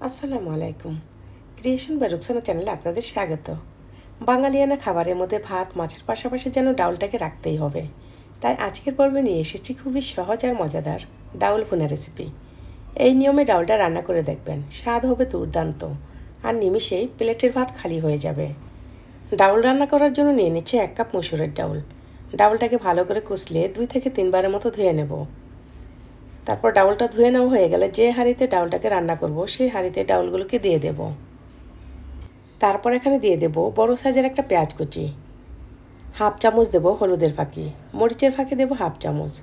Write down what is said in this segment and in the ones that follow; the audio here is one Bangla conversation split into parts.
আসসালামু আলাইকুম। ক্রিয়েশন বাই রুকসানা চ্যানেলে আপনাদের স্বাগত। বাঙালিয়ানা খাবারের মধ্যে ভাত মাছের পাশাপাশি যেন ডাউলটাকে রাখতেই হবে, তাই আজকের পর্বে নিয়ে এসেছি খুবই সহজ আর মজাদার ডাউল ভুনা রেসিপি। এই নিয়মে ডাউলটা রান্না করে দেখবেন, স্বাদ হবে দুর্দান্ত আর নিমিষেই প্লেটের ভাত খালি হয়ে যাবে। ডাউল রান্না করার জন্য নিয়ে নিচ্ছে 1 কাপ মসুরের ডাউল। ডাউলটাকে ভালো করে কুচলে 2 থেকে 3 বারের মতো ধুয়ে নেব। তারপর ডাউলটা ধুয়ে নেওয়া হয়ে গেলে যে হাঁড়িতে ডাউলটাকে রান্না করব সেই হাঁড়িতে ডাউলগুলোকে দিয়ে দেব। তারপর এখানে দিয়ে দেব বড় সাইজের একটা পেঁয়াজ কুচি, হাফ চামচ দেব হলুদের ফাঁকি, মরিচের ফাঁকি দেব হাফ চামচ,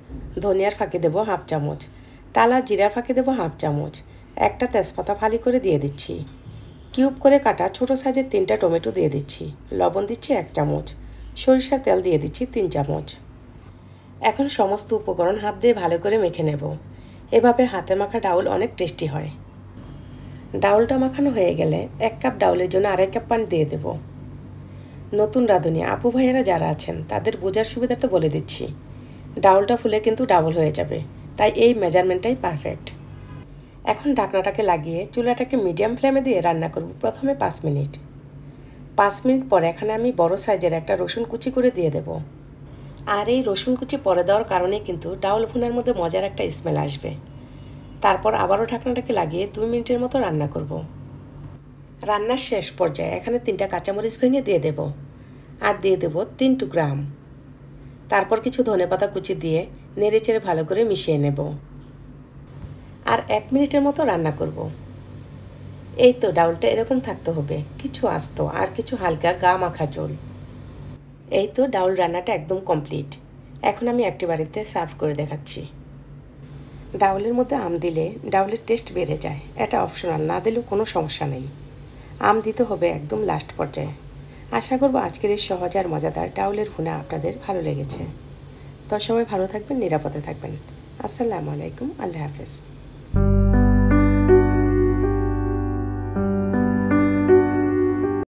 ধনিয়ার ফাঁকি দেব হাফ চামচ, টালা জিরার ফাঁকি দেব হাফ চামচ, একটা তেজপাতা ফালি করে দিয়ে দিচ্ছি। কিউব করে কাটা ছোট সাইজের 3টা টমেটো দিয়ে দিচ্ছি। লবণ দিচ্ছি 1 চামচ, সরিষার তেল দিয়ে দিচ্ছি 3 চামচ। এখন সমস্ত উপকরণ হাত দিয়ে ভালো করে মেখে নেব। এভাবে হাতে মাখা ডাউল অনেক টেস্টি হয়। ডাউলটা মাখানো হয়ে গেলে 1 কাপ ডাউলের জন্য 2.5 কাপ পানি দিয়ে দেব। নতুন রাঁধুনি আপু ভাইয়েরা যারা আছেন তাদের বোঝার সুবিধার্থে বলে দিচ্ছি, ডাউলটা ফুলে কিন্তু ডাবল হয়ে যাবে, তাই এই মেজারমেন্টটাই পারফেক্ট। এখন ঢাকনাটাকে লাগিয়ে চুলাটাকে মিডিয়াম ফ্লেমে দিয়ে রান্না করব প্রথমে 5 মিনিট। 5 মিনিট পর এখানে আমি বড় সাইজের একটা রসুন কুচি করে দিয়ে দেব। আর এই রসুন কুচি পরে দেওয়ার কারণে কিন্তু ডাউল ভুনার মধ্যে মজার একটা স্মেল আসবে। তারপর আবারও ঢাকনাটাকে লাগিয়ে 2 মিনিটের মতো রান্না করব। রান্নার শেষ পর্যায়ে এখানে 3টা কাঁচামরিচ ভেঙে দিয়ে দেব আর দিয়ে দেব 3 টুকরা আম। তারপর কিছু ধনেপাতা কুচি দিয়ে নেড়েচেড়ে ভালো করে মিশিয়ে নেব আর 1 মিনিটের মতো রান্না করব। এই তো ডাউলটা এরকম থাকতে হবে, কিছু আস্ত আর কিছু হালকা গা মাখা ঝোল। এই তো ডাউল রান্নাটা একদম কমপ্লিট। এখন আমি একটি বাড়িতে সার্ভ করে দেখাচ্ছি। ডাউলের মধ্যে আম দিলে ডাউলের টেস্ট বেড়ে যায়, এটা অপশনাল, না দিলেও কোনো সমস্যা নেই। আম দিতে হবে একদম লাস্ট পর্যায়ে। আশা করব আজকের এই সহজ আর মজাদার ডাউলের ভুনা আপনাদের ভালো লেগেছে। তো সবাই ভালো থাকবেন, নিরাপদে থাকবেন। আসসালামু আলাইকুম, আল্লাহ হাফেজ।